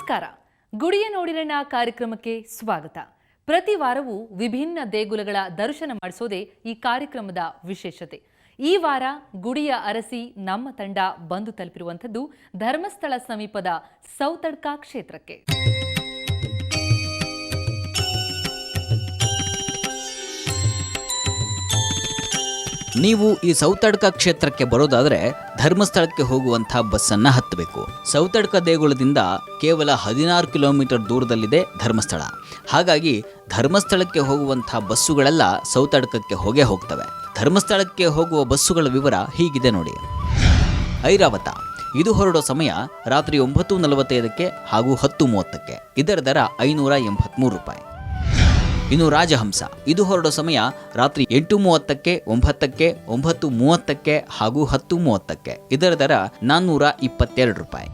ನಮಸ್ಕಾರ. ಗುಡಿಯ ನೋಡಿರಣ್ಣ ಕಾರ್ಯಕ್ರಮಕ್ಕೆ ಸ್ವಾಗತ. ಪ್ರತಿ ವಾರವೂ ವಿಭಿನ್ನ ದೇಗುಲಗಳ ದರ್ಶನ ಮಾಡಿಸೋದೇ ಈ ಕಾರ್ಯಕ್ರಮದ ವಿಶೇಷತೆ. ಈ ವಾರ ಗುಡಿಯ ಅರಸಿ ನಮ್ಮ ತಂಡ ಬಂದು ತಲುಪಿರುವಂಥದ್ದು ಧರ್ಮಸ್ಥಳ ಸಮೀಪದ ಸೌತಡ್ಕ ಕ್ಷೇತ್ರಕ್ಕೆ. ನೀವು ಈ ಸೌತಡ್ಕ ಕ್ಷೇತ್ರಕ್ಕೆ ಬರೋದಾದರೆ ಧರ್ಮಸ್ಥಳಕ್ಕೆ ಹೋಗುವಂಥ ಬಸ್ಸನ್ನು ಹತ್ತಬೇಕು. ಸೌತಡ್ಕ ದೇಗುಲದಿಂದ ಕೇವಲ 16 ಕಿಲೋಮೀಟರ್ ದೂರದಲ್ಲಿದೆ ಧರ್ಮಸ್ಥಳ. ಹಾಗಾಗಿ ಧರ್ಮಸ್ಥಳಕ್ಕೆ ಹೋಗುವಂಥ ಬಸ್ಸುಗಳೆಲ್ಲ ಸೌತಡ್ಕಕ್ಕೆ ಹೋಗ್ತವೆ. ಧರ್ಮಸ್ಥಳಕ್ಕೆ ಹೋಗುವ ಬಸ್ಸುಗಳ ವಿವರ ಹೀಗಿದೆ ನೋಡಿ. ಐರಾವತ ಇದು ಹೊರಡೋ ಸಮಯ ರಾತ್ರಿ 9:45 ಹಾಗೂ 10:30. ಇದರ ದರ 583 ರೂಪಾಯಿ. ಇನ್ನು ರಾಜಹಂಸ ಇದು ಹೊರಡೋ ಸಮಯ ರಾತ್ರಿ 8:30, 9:00, 9:30 ಹಾಗೂ 10:30. ಇದರ ದರ 422 ರೂಪಾಯಿ.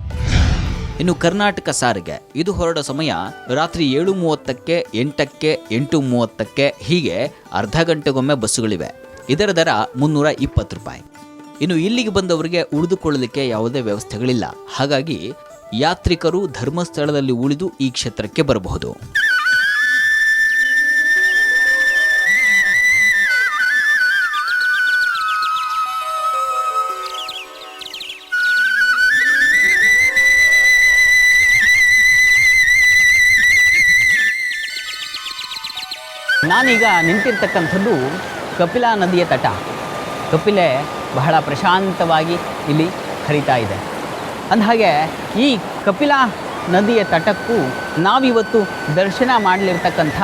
ಇನ್ನು ಕರ್ನಾಟಕ ಸಾರಿಗೆ ಇದು ಹೊರಡೋ ಸಮಯ ರಾತ್ರಿ 7:30, 8:00, 8:30. ಹೀಗೆ ಅರ್ಧ ಗಂಟೆಗೊಮ್ಮೆ ಬಸ್ಸುಗಳಿವೆ. ಇದರ ದರ 320 ರೂಪಾಯಿ. ಇನ್ನು ಇಲ್ಲಿಗೆ ಬಂದವರಿಗೆ ಉಳಿದುಕೊಳ್ಳಲಿಕ್ಕೆ ಯಾವುದೇ ವ್ಯವಸ್ಥೆಗಳಿಲ್ಲ. ಹಾಗಾಗಿ ಯಾತ್ರಿಕರು ಧರ್ಮಸ್ಥಳದಲ್ಲಿ ಉಳಿದು ಈ ಕ್ಷೇತ್ರಕ್ಕೆ ಬರಬಹುದು. ನಾನೀಗ ನಿಂತಿರ್ತಕ್ಕಂಥದ್ದು ಕಪಿಲಾ ನದಿಯ ತಟ. ಕಪಿಲೆ ಬಹಳ ಪ್ರಶಾಂತವಾಗಿ ಇಲ್ಲಿ ಹರಿತಾ ಇದೆ. ಅಂದಹಾಗೆ ಈ ಕಪಿಲಾ ನದಿಯ ತಟಕ್ಕೂ ನಾವಿವತ್ತು ದರ್ಶನ ಮಾಡಲಿರ್ತಕ್ಕಂಥ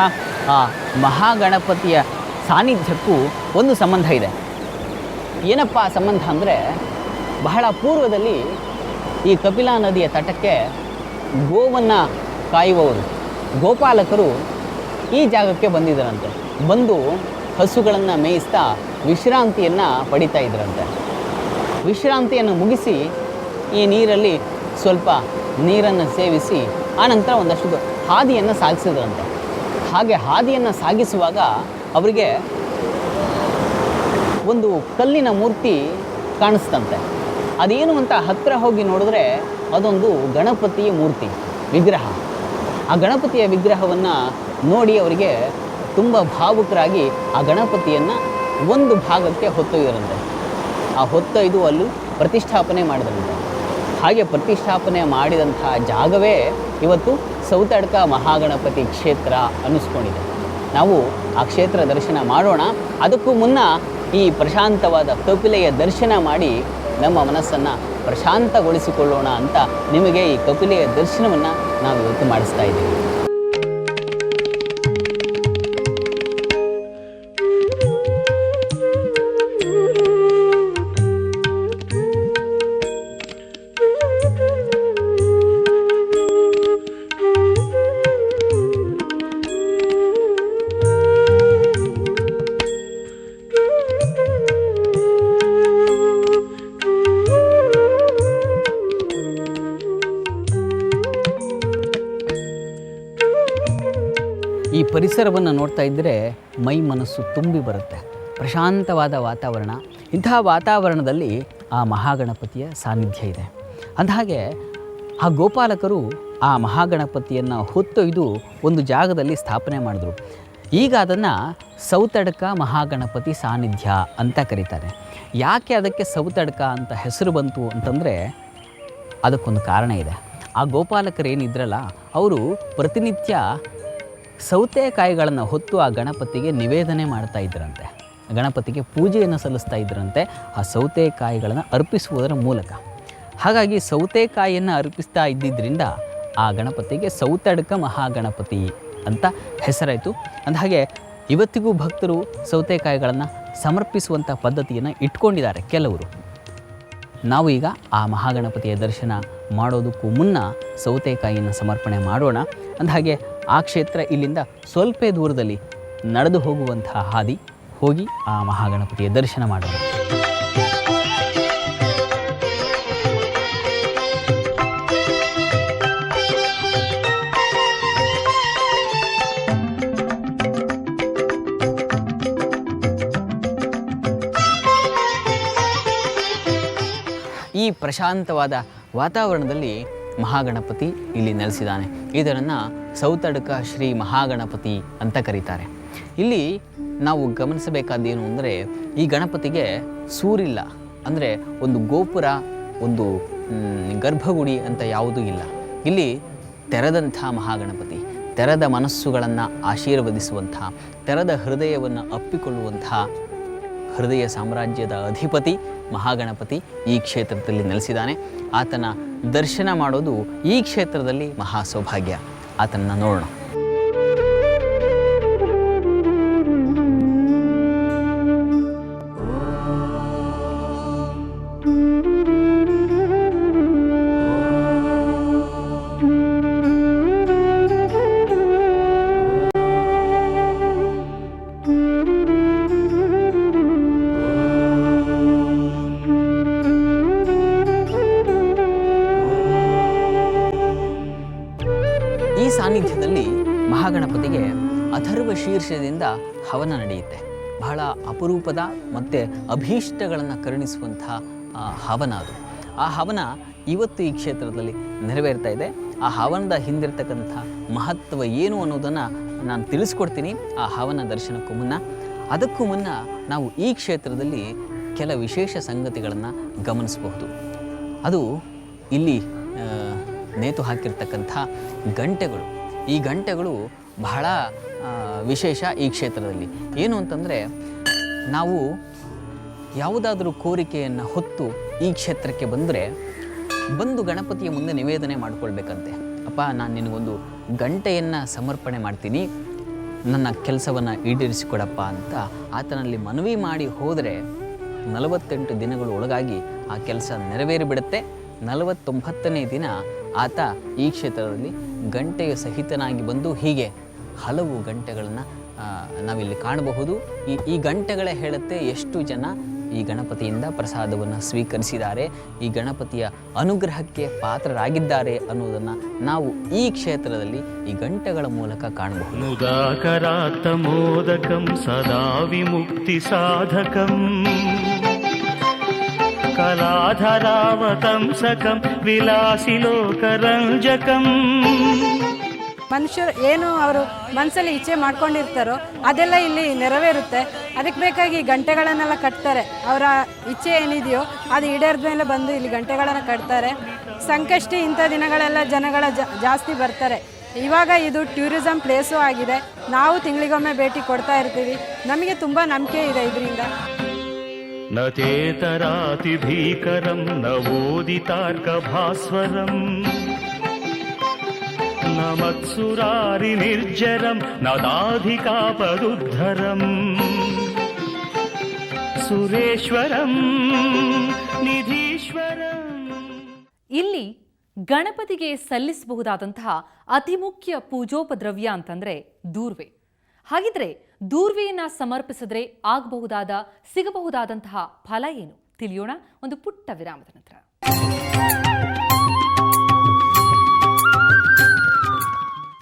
ಆ ಮಹಾಗಣಪತಿಯ ಸಾನ್ನಿಧ್ಯಕ್ಕೂ ಒಂದು ಸಂಬಂಧ ಇದೆ. ಏನಪ್ಪ ಸಂಬಂಧ ಅಂದರೆ, ಬಹಳ ಪೂರ್ವದಲ್ಲಿ ಈ ಕಪಿಲಾ ನದಿಯ ತಟಕ್ಕೆ ಗೋವನ್ನು ಕಾಯುವವರು ಗೋಪಾಲಕರು ಈ ಜಾಗಕ್ಕೆ ಬಂದಿದ್ದರಂತೆ. ಬಂದು ಹಸುಗಳನ್ನು ಮೇಯಿಸ್ತಾ ವಿಶ್ರಾಂತಿಯನ್ನು ಪಡಿತಾ ಇದ್ದರಂತೆ. ವಿಶ್ರಾಂತಿಯನ್ನು ಮುಗಿಸಿ ಈ ನೀರಲ್ಲಿ ಸ್ವಲ್ಪ ನೀರನ್ನು ಸೇವಿಸಿ ಆನಂತರ ಒಂದಷ್ಟು ಹಾದಿಯನ್ನು ಸಾಗಿಸಿದ್ರಂತೆ. ಹಾಗೆ ಹಾದಿಯನ್ನು ಸಾಗಿಸುವಾಗ ಅವರಿಗೆ ಒಂದು ಕಲ್ಲಿನ ಮೂರ್ತಿ ಕಾಣಿಸ್ತಂತೆ. ಅದೇನು ಅಂತ ಹತ್ತಿರ ಹೋಗಿ ನೋಡಿದ್ರೆ ಅದೊಂದು ಗಣಪತಿಯ ಮೂರ್ತಿ ವಿಗ್ರಹ. ಆ ಗಣಪತಿಯ ವಿಗ್ರಹವನ್ನು ನೋಡಿ ಅವರಿಗೆ ತುಂಬ ಭಾವುಕರಾಗಿ ಆ ಗಣಪತಿಯನ್ನು ಒಂದು ಭಾಗಕ್ಕೆ ಹೊತ್ತೊಯ್ದರಂತೆ. ಆ ಹೊತ್ತೊಯ್ದು ಅಲ್ಲಿ ಪ್ರತಿಷ್ಠಾಪನೆ ಮಾಡಿದ್ರಂತೆ. ಹಾಗೆ ಪ್ರತಿಷ್ಠಾಪನೆ ಮಾಡಿದಂತಹ ಜಾಗವೇ ಇವತ್ತು ಸೌತಡ್ಕ ಮಹಾಗಣಪತಿ ಕ್ಷೇತ್ರ ಅನ್ನಿಸ್ಕೊಂಡಿದೆ. ನಾವು ಆ ಕ್ಷೇತ್ರ ದರ್ಶನ ಮಾಡೋಣ. ಅದಕ್ಕೂ ಮುನ್ನ ಈ ಪ್ರಶಾಂತವಾದ ಕಪಿಲೆಯ ದರ್ಶನ ಮಾಡಿ ನಮ್ಮ ಮನಸ್ಸನ್ನು ಪ್ರಶಾಂತಗೊಳಿಸಿಕೊಳ್ಳೋಣ ಅಂತ ನಿಮಗೆ ಈ ಕಪಿಲೆಯ ದರ್ಶನವನ್ನು ನಾವು ಇವತ್ತು ಮಾಡಿಸ್ತಾ ಇದ್ದೀವಿ. ಈ ಪರಿಸರವನ್ನು ನೋಡ್ತಾ ಇದ್ದರೆ ಮೈ ಮನಸ್ಸು ತುಂಬಿ ಬರುತ್ತೆ. ಪ್ರಶಾಂತವಾದ ವಾತಾವರಣ. ಇಂತಹ ವಾತಾವರಣದಲ್ಲಿ ಆ ಮಹಾಗಣಪತಿಯ ಸಾನ್ನಿಧ್ಯ ಇದೆ. ಅಂದಹಾಗೆ ಆ ಗೋಪಾಲಕರು ಆ ಮಹಾಗಣಪತಿಯನ್ನು ಹೊತ್ತೊಯ್ದು ಒಂದು ಜಾಗದಲ್ಲಿ ಸ್ಥಾಪನೆ ಮಾಡಿದ್ರು. ಈಗ ಅದನ್ನು ಸೌತಡ್ಕ ಮಹಾಗಣಪತಿ ಸಾನ್ನಿಧ್ಯ ಅಂತ ಕರೀತಾರೆ. ಯಾಕೆ ಅದಕ್ಕೆ ಸೌತಡ್ಕ ಅಂತ ಹೆಸರು ಬಂತು ಅಂತಂದರೆ ಅದಕ್ಕೊಂದು ಕಾರಣ ಇದೆ. ಆ ಗೋಪಾಲಕರು ಏನಿದ್ರಲ್ಲ, ಅವರು ಪ್ರತಿನಿತ್ಯ ಸೌತೆಕಾಯಿಗಳನ್ನು ಹೊತ್ತು ಆ ಗಣಪತಿಗೆ ನಿವೇದನೆ ಮಾಡ್ತಾ ಇದ್ದರಂತೆ. ಗಣಪತಿಗೆ ಪೂಜೆಯನ್ನು ಸಲ್ಲಿಸ್ತಾ ಇದ್ದರಂತೆ ಆ ಸೌತೆಕಾಯಿಗಳನ್ನು ಅರ್ಪಿಸುವುದರ ಮೂಲಕ. ಹಾಗಾಗಿ ಸೌತೆಕಾಯಿಯನ್ನು ಅರ್ಪಿಸ್ತಾ ಇದ್ದಿದ್ದರಿಂದ ಆ ಗಣಪತಿಗೆ ಸೌತಡ್ಕ ಮಹಾಗಣಪತಿ ಅಂತ ಹೆಸರಾಯಿತು. ಅಂದಹಾಗೆ ಇವತ್ತಿಗೂ ಭಕ್ತರು ಸೌತೆಕಾಯಿಗಳನ್ನು ಸಮರ್ಪಿಸುವಂಥ ಪದ್ಧತಿಯನ್ನು ಇಟ್ಕೊಂಡಿದ್ದಾರೆ ಕೆಲವರು. ನಾವು ಈಗ ಆ ಮಹಾಗಣಪತಿಯ ದರ್ಶನ ಮಾಡೋದಕ್ಕೂ ಮುನ್ನ ಸೌತೆಕಾಯಿಯನ್ನು ಸಮರ್ಪಣೆ ಮಾಡೋಣ. ಅಂದಹಾಗೆ ಆ ಕ್ಷೇತ್ರ ಇಲ್ಲಿಂದ ಸ್ವಲ್ಪ ದೂರದಲ್ಲಿ ನಡೆದು ಹೋಗುವಂತಹ ಹಾದಿ. ಹೋಗಿ ಆ ಮಹಾಗಣಪತಿಯ ದರ್ಶನ ಮಾಡೋಣ. ಈ ಪ್ರಶಾಂತವಾದ ವಾತಾವರಣದಲ್ಲಿ ಮಹಾಗಣಪತಿ ಇಲ್ಲಿ ನೆಲೆಸಿದ್ದಾನೆ. ಇದನ್ನು ಸೌತಡ್ಕ ಶ್ರೀ ಮಹಾಗಣಪತಿ ಅಂತ ಕರೀತಾರೆ. ಇಲ್ಲಿ ನಾವು ಗಮನಿಸಬೇಕಾದ್ದೇನು ಅಂದರೆ, ಈ ಗಣಪತಿಗೆ ಸೂರಿಲ್ಲ, ಅಂದರೆ ಒಂದು ಗೋಪುರ, ಒಂದು ಗರ್ಭಗುಡಿ ಅಂತ ಯಾವುದೂ ಇಲ್ಲ. ಇಲ್ಲಿ ತೆರೆದಂಥ ಮಹಾಗಣಪತಿ, ತೆರೆದ ಮನಸ್ಸುಗಳನ್ನು ಆಶೀರ್ವದಿಸುವಂಥ, ತೆರೆದ ಹೃದಯವನ್ನು ಅಪ್ಪಿಕೊಳ್ಳುವಂಥ ಹೃದಯ ಸಾಮ್ರಾಜ್ಯದ ಅಧಿಪತಿ ಮಹಾಗಣಪತಿ ಈ ಕ್ಷೇತ್ರದಲ್ಲಿ ನೆಲೆಸಿದ್ದಾನೆ. ಆತನ ದರ್ಶನ ಮಾಡೋದು ಈ ಕ್ಷೇತ್ರದಲ್ಲಿ ಮಹಾ ಸೌಭಾಗ್ಯ. ಆತನನ್ನು ನೋಡೋಣ. ಈ ಸಾನ್ನಿಧ್ಯದಲ್ಲಿ ಮಹಾಗಣಪತಿಗೆ ಅಥರ್ವ ಶೀರ್ಷದಿಂದ ಹವನ ನಡೆಯುತ್ತೆ. ಬಹಳ ಅಪರೂಪದ ಮತ್ತು ಅಭೀಷ್ಟಗಳನ್ನು ಕರುಣಿಸುವಂಥ ಹವನ ಅದು. ಆ ಹವನ ಇವತ್ತು ಈ ಕ್ಷೇತ್ರದಲ್ಲಿ ನೆರವೇರ್ತಾ ಇದೆ. ಆ ಹವನದ ಹಿಂದಿರ್ತಕ್ಕಂಥ ಮಹತ್ವ ಏನು ಅನ್ನೋದನ್ನು ನಾನು ತಿಳಿಸ್ಕೊಡ್ತೀನಿ ಆ ಹವನ ದರ್ಶನಕ್ಕೂ ಮುನ್ನ. ಅದಕ್ಕೂ ಮುನ್ನ ನಾವು ಈ ಕ್ಷೇತ್ರದಲ್ಲಿ ಕೆಲ ವಿಶೇಷ ಸಂಗತಿಗಳನ್ನು ಗಮನಿಸಬಹುದು. ಅದು ಇಲ್ಲಿ ನೇತು ಹಾಕಿರ್ತಕ್ಕಂಥ ಗಂಟೆಗಳು. ಈ ಗಂಟೆಗಳು ಬಹಳ ವಿಶೇಷ ಈ ಕ್ಷೇತ್ರದಲ್ಲಿ. ಏನು ಅಂತಂದರೆ, ನಾವು ಯಾವುದಾದ್ರೂ ಕೋರಿಕೆಯನ್ನು ಹೊತ್ತು ಈ ಕ್ಷೇತ್ರಕ್ಕೆ ಬಂದು ಗಣಪತಿಯ ಮುಂದೆ ನಿವೇದನೆ ಮಾಡಿಕೊಳ್ಬೇಕಂತೆ. ಅಪ್ಪ, ನಾನು ನಿನಗೊಂದು ಗಂಟೆಯನ್ನು ಸಮರ್ಪಣೆ ಮಾಡ್ತೀನಿ, ನನ್ನ ಕೆಲಸವನ್ನು ಈಡೇರಿಸಿಕೊಡಪ್ಪ ಅಂತ ಆತನಲ್ಲಿ ಮನವಿ ಮಾಡಿ ಹೋದರೆ 48 ದಿನಗಳ ಒಳಗಾಗಿ ಆ ಕೆಲಸ ನೆರವೇರಿಬಿಡುತ್ತೆ. 49ನೇ ದಿನ ಆತ ಈ ಕ್ಷೇತ್ರದಲ್ಲಿ ಗಂಟೆಯ ಸಹಿತನಾಗಿ ಬಂದು, ಹೀಗೆ ಹಲವು ಗಂಟೆಗಳನ್ನು ನಾವಿಲ್ಲಿ ಕಾಣಬಹುದು. ಈ ಗಂಟೆಗಳೇ ಹೇಳುತ್ತೆ ಎಷ್ಟು ಜನ ಈ ಗಣಪತಿಯಿಂದ ಪ್ರಸಾದವನ್ನು ಸ್ವೀಕರಿಸಿದ್ದಾರೆ, ಈ ಗಣಪತಿಯ ಅನುಗ್ರಹಕ್ಕೆ ಪಾತ್ರರಾಗಿದ್ದಾರೆ ಅನ್ನೋದನ್ನು ನಾವು ಈ ಕ್ಷೇತ್ರದಲ್ಲಿ ಈ ಗಂಟೆಗಳ ಮೂಲಕ ಕಾಣಬಹುದು. ಮುದಾಕರಾತ್ತ ಮೋದಕಂ ಸದಾ ವಿಮುಕ್ತಿ ಸಾಧಕಂ ಕಲಾಧರಾವತಂಸಕಂ ವಿಲಾಸಿ ಲೋಕರಂಜಕಂ. ಮನುಷ್ಯರು ಏನು ಅವರು ಮನಸ್ಸಲ್ಲಿ ಇಚ್ಛೆ ಮಾಡ್ಕೊಂಡಿರ್ತಾರೋ ಅದೆಲ್ಲ ಇಲ್ಲಿ ನೆರವೇರುತ್ತೆ. ಅದಕ್ಕೆ ಬೇಕಾಗಿ ಗಂಟೆಗಳನ್ನೆಲ್ಲ ಕಟ್ತಾರೆ. ಅವರ ಇಚ್ಛೆ ಏನಿದೆಯೋ ಅದು ಈಡೇರಿದ ಮೇಲೆ ಬಂದು ಇಲ್ಲಿ ಗಂಟೆಗಳನ್ನು ಕಟ್ತಾರೆ. ಸಂಕಷ್ಟಿ ಇಂಥ ದಿನಗಳೆಲ್ಲ ಜನಗಳ ಜಾಸ್ತಿ ಬರ್ತಾರೆ. ಇವಾಗ ಇದು ಟೂರಿಸಂ ಪ್ಲೇಸು ಆಗಿದೆ. ನಾವು ತಿಂಗಳಿಗೊಮ್ಮೆ ಭೇಟಿ ಕೊಡ್ತಾ ಇರ್ತೀವಿ. ನಮಗೆ ತುಂಬ ನಂಬಿಕೆ ಇದೆ ಇದರಿಂದ. ನ ಚೇತರಾತಿ ಭೀಕರಂ ನವೋದಿತಾರ್ಕ ಭಾಸ್ವರಂ ನ ಮತ್ಸುರಾರಿ ನಿರ್ಜರಂ ನದಾಧಿಕಾಪದುದ್ಧರಂ ಸುರೇಶ್ವರಂ ನಿಧೀಶ್ವರಂ. ಇಲ್ಲಿ ಗಣಪತಿಗೆ ಸಲ್ಲಿಸಬಹುದಾದಂತಹ ಅತಿ ಮುಖ್ಯ ಪೂಜೋಪದ್ರವ್ಯ ಅಂತಂದ್ರೆ ದೂರ್ವೆ. ಹಾಗಿದ್ರೆ ದೂರ್ವೆಯನ್ನ ಸಮರ್ಪಿಸಿದ್ರೆ ಸಿಗಬಹುದಾದಂತಹ ಫಲ ಏನು ತಿಳಿಯೋಣ ಒಂದು ಪುಟ್ಟ ವಿರಾಮದ ನಂತರ.